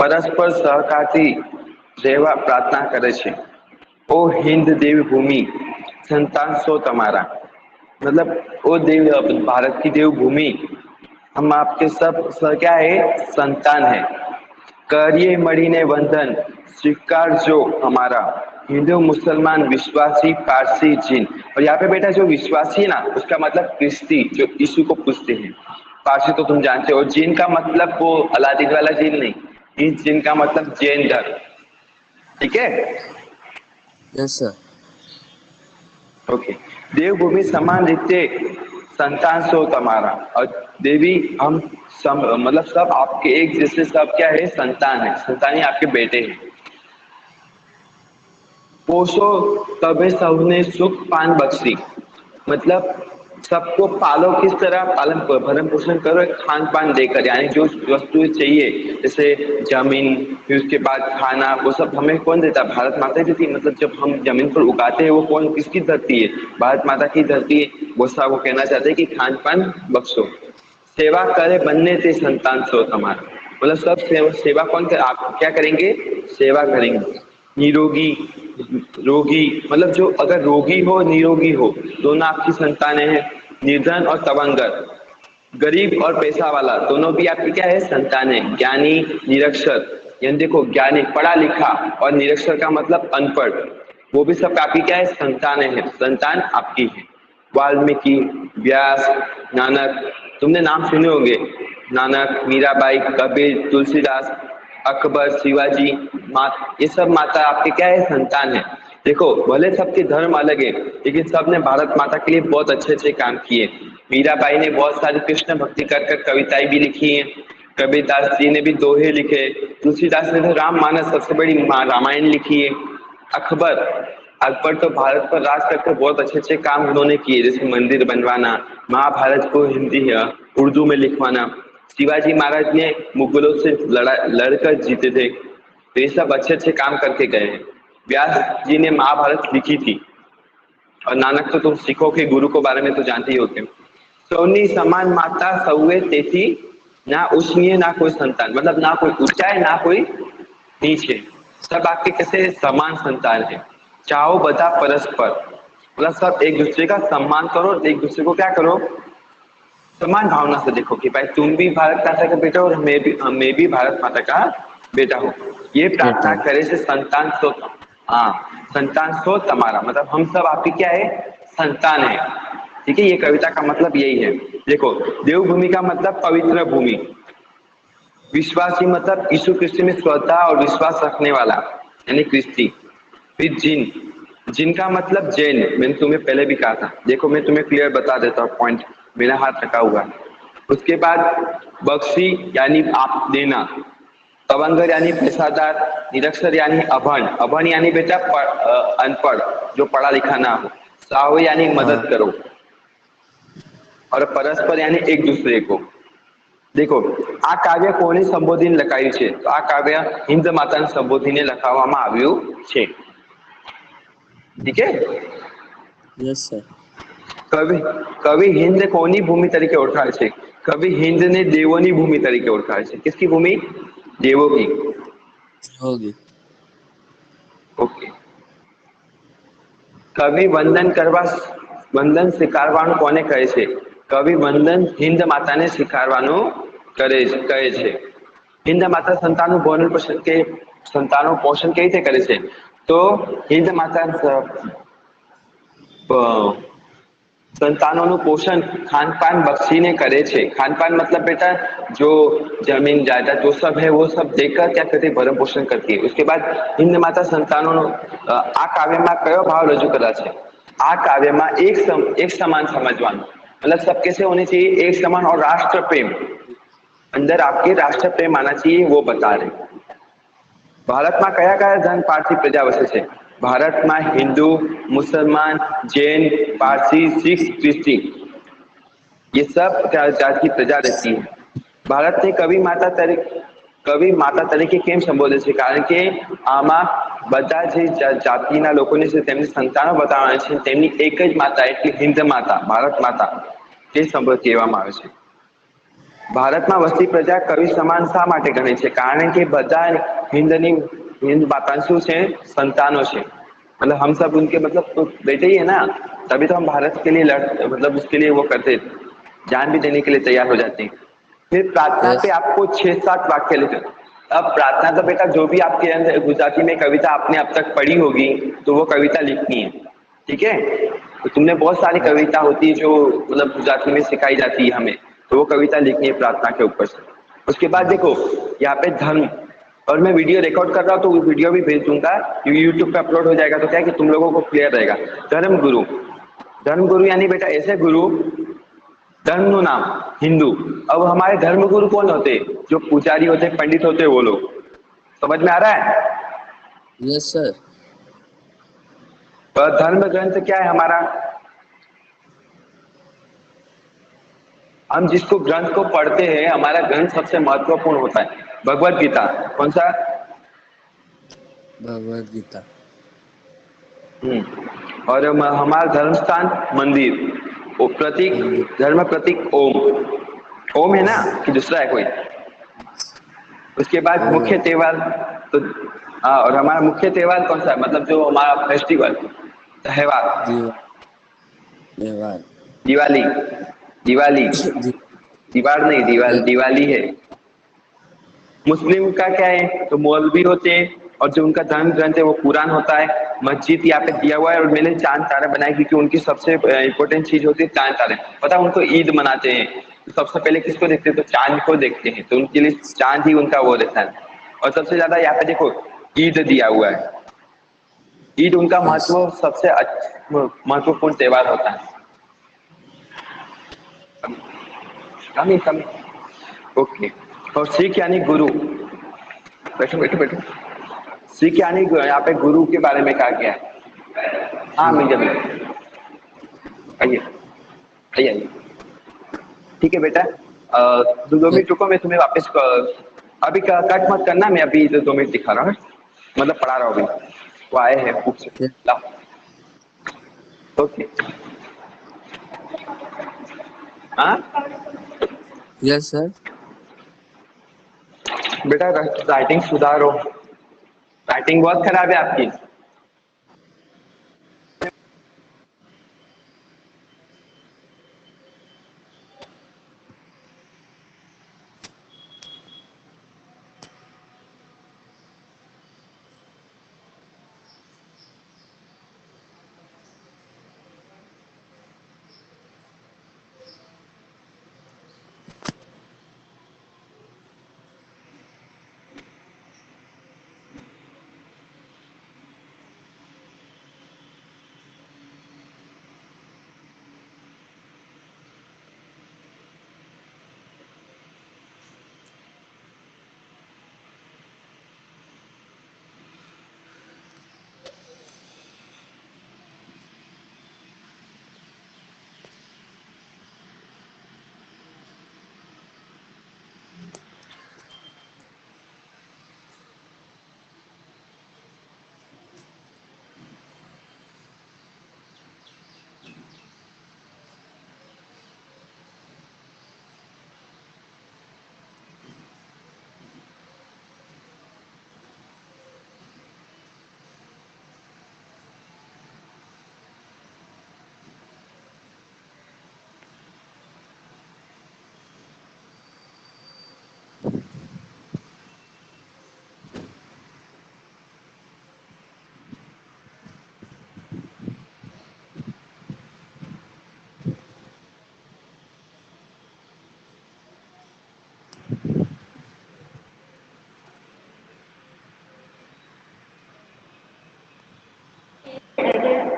પરસ્પર સહકારથી રહેવા પ્રાર્થના કરે છે। ओ हिंद देवभूमि संतान सो तुम्हारा, मतलब ओ देव भारत की देवभूमि, हम आपके सब क्या है संतान है। करिए मणिने वंदन स्वीकार जो हमारा, हिंदू मुसलमान विश्वासी पारसी जिन। और यहाँ पे बेटा जो विश्वासी है ना उसका मतलब क्रिस्ती जो यीशु को पूजते हैं। पारसी तो तुम जानते हो, जिन का मतलब वो अलादीन वाला जिन नहीं, इस जिन का मतलब जैन धर्म। ठीक है, यस सर। ओके। देवभूमि समान रीते संतान सो तुम्हारा, और देवी हम मतलब सब आपके एक जैसे सब क्या है संतान है, संतान ही आपके बेटे हैं। पोषो तबे सबने सुख पान बख्शी, मतलब सबको पालो किस तरह, पालन भरण पोषण करो खान पान देकर, यानी जो वस्तुएं चाहिए जैसे जमीन, फिर उसके बाद खाना, वो सब हमें कौन देता है, भारत माता ही देती है। मतलब जब हम जमीन पर उगाते हैं वो कौन किसकी धरती है, भारत माता की धरती है। वो सब वो कहना चाहते हैं कि खान पान बख्शो। सेवा करे बनने से संतान सो तुम्हारा, मतलब सब सेवा कौन कर, आप क्या करेंगे, सेवा करेंगे। निरोगी रोगी, मतलब जो अगर रोगी हो निरोगी हो दोनों आपकी संतानें हैं। निर्धन और तवंगर, गरीब और पैसा वाला दोनों भी आपकी क्या है संतान है। ज्ञानी निरक्षर, यानी देखो ज्ञानी पढ़ा लिखा और निरक्षर का मतलब अनपढ़, वो भी सब आपकी क्या है संतानें हैं, संतान आपकी है। वाल्मीकि, व्यास, नानक, तुमने नाम सुने होंगे, नानक, मीराबाई, कबीर, तुलसीदास, अकबर, शिवाजी, ये सब माता आपके क्या है संतान है। देखो भले सबके धर्म अलग है लेकिन सब ने भारत माता के लिए बहुत अच्छे अच्छे काम किए। मीराबाई ने बहुत सारी कृष्ण भक्ति कर कर कविताएं भी लिखी हैं। कबीरदास जी ने भी दोहे लिखे। तुलसीदास ने तो राममानस सबसे बड़ी रामायण लिखी है। अकबर, अकबर तो भारत पर राज करके बहुत अच्छे अच्छे काम उन्होंने किए, जैसे मंदिर बनवाना, महाभारत को हिंदी उर्दू में लिखवाना। शिवाजी महाराज ने मुगलों से लड़कर जीते थे, तो ये सब अच्छे अच्छे काम करके गए हैं। व्यास जी ने महाभारत लिखी थी, और नानक तो तुम सिखों के गुरु के बारे में तो जानते ही होते हो। सौनी समान माता सौए तेथी, ना ऊंची ना कोई संतान, मतलब ना कोई ऊंचा है ना कोई नीचे, सब आपके कैसे समान संतान है। चाहो बता परस्पर, मतलब सब एक दूसरे का सम्मान करो, एक दूसरे को क्या करो समान भावना से देखो कि भाई तुम भी भारत माता का बेटा हो और मैं भी भारत माता का बेटा हूँ। ये प्रार्थना बेटा। करे से संतान सो, हाँ संतान सो तुम्हारा, मतलब हम सब आपकी क्या है संतान है। ठीक है, ये कविता का मतलब यही है। देखो देवभूमि का मतलब पवित्र भूमि, विश्वासी मतलब यीशु क्रिस्त में श्रद्धा और विश्वास रखने वाला यानी क्रिस्ती। फिर जिन, जिनका मतलब जैन, मैंने तुम्हें पहले भी कहा था, देखो मैं तुम्हें क्लियर बता देता हूँ पॉइंट, मेरा हाथ रखा हुआ। उसके बाद बख्शी यानी आप देना, तवंगर यानी पेशादार, निरक्षर यानी अभण, अभण यानी बेटा अनपढ़ जो पढ़ा लिखा ना हो, साहो यानी हाँ। मदद करो, और परस्पर यानी एक दूसरे को। देखो આ કાવ્ય કોને સંબોધીને લખાયું છે, તો આ કાવ્ય હિન્દ માતાને સંબોધીને લખાવવામાં આવ્યું છે। ठीक है, यस सर। કવિ કવિ હિન્દ કોની ભૂમિ તરીકે ઓળખાય છે, કવિ હિન્દને દેવોની ભૂમિ તરીકે ઓળખાય છે। किसकी भूमि, देवों की। होगी। ओके, કવિ વંદન કરવા, વંદન સ્વીકારવાનું કોને કહે છે, કવિ વંદન હિન્દ માતાને સ્વીકારવાનું કહે છે। हिंद माता संतानों भरण पोषण के, संतानों पोषण कई रीते करे छे, तो हिंद माता संतानों पोषण खानपान बख्शीने करे छे। खानपान मतलब बेटा जो जमीन जायदाद जो सब है वो सब देकर क्या करती है भरण पोषण करती है। उसके बाद हिंद माता संतानों आ काव्य में कयो भाव रजू करा छे, आ काव्य में एक समान समझवानुं, मतलब सब कैसे होने चाहिए एक समान, और राष्ट्र प्रेम अंदर आपके राष्ट्र प्रेम आना चाहिए वो बता रहे। भारत में कया कया धन पारसी प्रजा वसे छे, भारत में हिंदू मुसलमान जैन पारसी सिख क्रिस्ती ये सब जात की प्रजा रहती है। भारत ने कवि माता तरीके केम संबोधे छे, कारण के आमा बधा जे जातिना लोकोने छे तेमनी संतानो बताववाना छे, तेमनी एक ज माता एटले हिंद माता भारत माता ते संबोध कहेवामां आवे छे। ભારતમાં વસતી પ્રજા કવિ સમાન શા માટે ગણે છે? કારણ કે બધા हिंद वातांशु से संतानों से, मतलब हम सब उनके मतलब तो बेटे ही है ना, तभी तो हम भारत के लिए मतलब उसके लिए वो करते, जान भी देने के लिए तैयार हो जाते हैं। फिर प्रार्थना पे यस आपको 6-7 वाक्य लिखे। अब प्रार्थना तो बेटा जो भी आपके अंदर गुजराती में कविता आपने अब तक पढ़ी होगी तो वो कविता लिखनी है, ठीक है? तो तुमने बहुत सारी कविता होती है जो मतलब गुजराती में सिखाई जाती है हमें, तो वो कविता लिखनी है प्रार्थना के ऊपर से। उसके बाद देखो यहाँ पे धर्म, और मैं वीडियो रिकॉर्ड कर रहा हूँ तो वो वीडियो भी भेज दूंगा, यूट्यूब पे अपलोड हो जाएगा, तो क्या है कि तुम लोगों को क्लियर रहेगा। धर्म गुरु, धर्म गुरु यानी बेटा ऐसे गुरु, धर्म नु नाम हिंदू। अब हमारे धर्म गुरु कौन होते? जो पुजारी होते, पंडित होते, वो लोग। समझ में आ रहा है? Yes sir. और धर्म ग्रंथ क्या है हमारा? हम जिसको ग्रंथ को पढ़ते हैं, हमारा ग्रंथ सबसे महत्वपूर्ण होता है। भगवत गीता कौन सा? भगवद गीता। और हमारा धर्म स्थान मंदिर, वो प्रतीक, मंदिर। धर्म प्रतीक ओम, ओम है ना कि दूसरा है कोई? उसके बाद ओ मुख्य त्योहार, तो हाँ, और हमारा मुख्य त्योहार कौन सा है? मतलब जो हमारा फेस्टिवल, त्योहार, दीवा देवान दिवाली, दिवाली, दी दीवार नहीं, यस दिवाली है। मुस्लिम का क्या है? तो मौलवी होते हैं, और जो उनका धर्म ग्रंथ है वो कुरान होता है। मस्जिद यहाँ पे दिया हुआ है, और मैंने चांद तारे बनाए क्योंकि उनकी सबसे इंपॉर्टेंट चीज होती है चांद तारे। पता है उनको ईद मनाते हैं, तो सबसे पहले किसको देखते हैं? तो चांद को देखते हैं, तो उनके लिए चांद ही उनका वो रहता है। और सबसे ज्यादा यहाँ पे देखो ईद दिया हुआ है, ईद उनका यस महत्व सबसे महत्वपूर्ण त्योहार होता है। कमी कमी ओके। और सिख यानी गुरु, बैठो बैठो बैठो। सिख यानी यहाँ पे गुरु के बारे में कहा गया है। हाँ मिल जाए, आइए आइए आइए। ठीक है बेटा, 2 मिनट रुको, मैं तुम्हें वापस अभी कट मत करना, मैं अभी 2 मिनट दिखा रहा हूँ, मतलब पढ़ा रहा हूँ अभी। वो आए हैं बुक से, लाओ। ओके। हाँ यस सर। बेटा राइटिंग सुधारो, राइटिंग बहुत खराब है आपकी।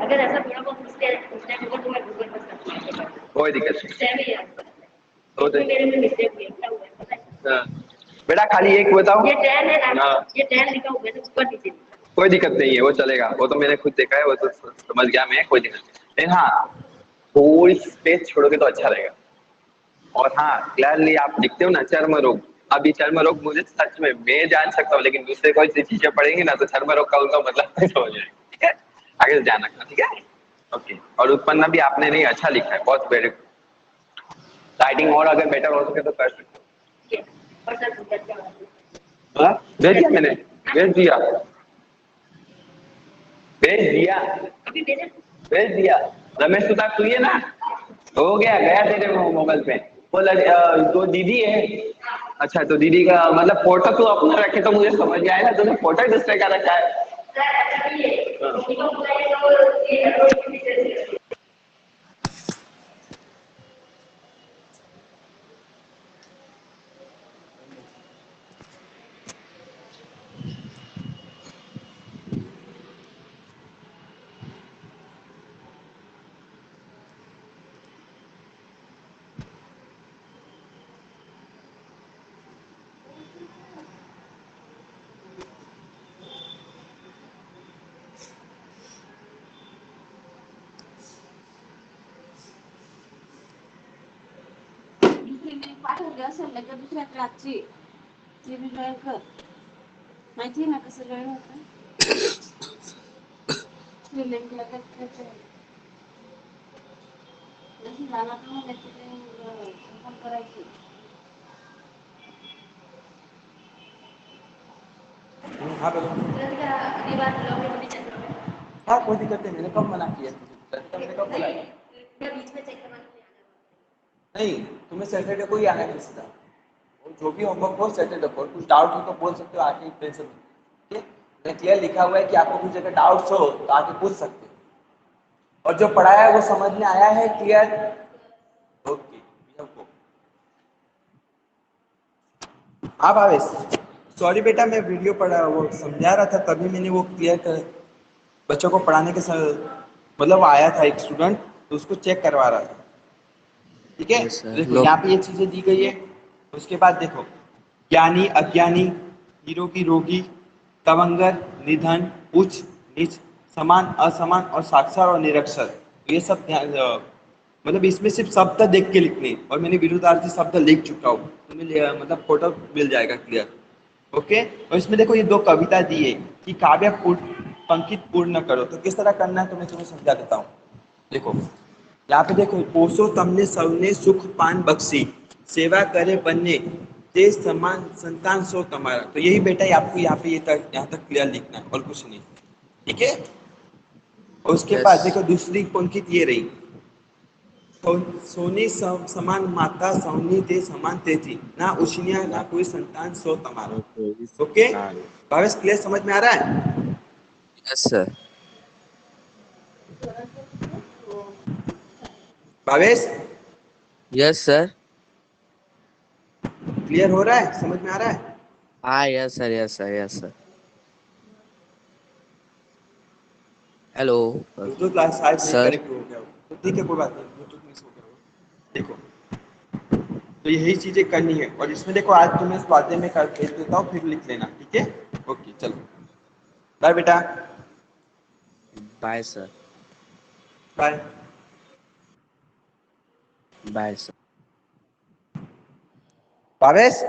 अगर ऐसा थोड़ा बहुत मिस्टेक होगा तो मैं गूगल पर सर्च करूंगा, कोई दिक्कत नहीं। सेम ही है तो तो मेरे में मिस्टेक हुई है, क्या हुआ है पता है? हाँ। बेटा खाली एक बताओ। ये 10 है ना, हाँ ये 10 लिखा हुआ है तो ऊपर नीचे कोई दिक्कत नहीं है, वो चलेगा, वो तो मैंने खुद देखा है, वो तो समझ गया मैं, कोई दिक्कत नहीं। लेकिन हाँ, थोड़ी स्पेस छोड़ोगे तो अच्छा रहेगा। और हाँ क्लियरली आप लिखते हो ना चर्म रोग, अब ये चर्म रोग मुझे सच में मैं जान सकता हूँ, लेकिन दूसरे कोई सी चीजें पढ़ेंगे ना तो चर्म रोग का उनका मतलब नहीं समझ आएगा, ठीक है? आगे से ध्यान रखना, ठीक है? ओके। और उत्पन्न भी आपने नहीं अच्छा लिखा है, बहुत वेरी गुड। राइटिंग और अगर बेटर हो सके तो कर सकते हो। और सर भूगत क्या बात है? हाँ भेज दिया मैंने, भेज दिया, भेज दिया, अभी भेजा? भेज दिया। रमेश सुतार तू ही है ना? हो गया, गया तेरे मोबाइल पे। वो तो दीदी है। अच्छा तो दीदी का मतलब फोटो तू अपना रखे तो मुझे समझ में आया ना, तूने फोटो दूसरे का रखा है। सर अभी ये हाँ। मम्मी को बुलाए तो ये अपलोड भी कर। दुसरी लिंक पाठवली असेल ना का दुसऱ्या क्लासची ती बी जॉईन कर. माहिती आहे ना कसं जॉईन होतं? ती लिंक लगेच त्याच्या जशी झाला का मग त्याची लिंक ओपन करायची. हाँ बोलो। सर का अगली बार ब्लॉग में होने चाहिए। हाँ कोई दिक्कत नहीं, मैंने कब मना किया तुझे, मैंने कब बोला? मैं बीच में चेक करवा के नहीं, तुम्हें सैटरडे को ही आना है सीधा। और जो भी होमवर्क हो सैटरडे को, कुछ डाउट हो तो बोल सकते हो आके प्रिंसिपल से। ठीक है, क्लियर लिखा हुआ है कि आपको कुछ जगह डाउट्स हो तो आके पूछ सकते हो। और जो पढ़ाया है वो समझ में आया है, क्लियर? ओके। हाँ भावेश, सॉरी बेटा, मैं वीडियो पढ़ा वो समझा रहा था तभी मैंने वो क्लियर कर, बच्चों को पढ़ाने के मतलब आया था एक स्टूडेंट तो उसको चेक करवा रहा था। ठीक है, यस सर. देखो लोग यहाँ पे ये चीजें दी गई है। उसके बाद देखो, ज्ञानी अज्ञानी, निरोगी रोगी, तवंगर निधन, उच्च नीच, समान असमान और साक्षर और निरक्षर, ये सब मतलब इसमें सिर्फ शब्द देख के लिखने हैं। और मैंने विरुद्धार्थी शब्द लिख चुका हूँ, तुम्हें मतलब फोटो मिल जाएगा क्लियर। ओके, और इसमें देखो ये दो कविता दी है कि काव्य पंक्ति पूर्ण करो, तो किस तरह करना है तो मैं तुम्हें समझा देता हूँ। देखो यहाँ पे देखो, पोसो तमने सबने सुख पान बख्शी, सेवा करे बन्ने ते समान संतान सो तुम्हारा। तो यही बेटा आपको यहाँ पे यहाँ तक क्लियर लिखना है और कुछ नहीं। ठीक है, और उसके बाद यस. देखो दूसरी पंक्ति ये रही, सोनी समान माता सौनी दे समान तेजी, ना उछनिया ना कोई संतान सो तुम्हारा। ओके. ओके भावेश, क्लियर समझ में आ रहा है? Yes sir. Bhavesh yes sir. Clear हो रहा है, समझ में आ रहा है? हाँ yes sir. Yes sir. Yes sir. Hello Bluetooth शायद नहीं सर. कनेक्ट हो गया हो, तो ठीक है कोई बात नहीं, ब्लूटूथ मिस हो गया होगा। देखो तो यही चीजें करनी है, और इसमें देखो आज तुम्हें स्वाध्याय में कर भेज देता हूँ, फिर लिख लेना। ठीक है, ओके चलो, बाय बेटा। Bye sir. Bye. Bye sir. Bhavesh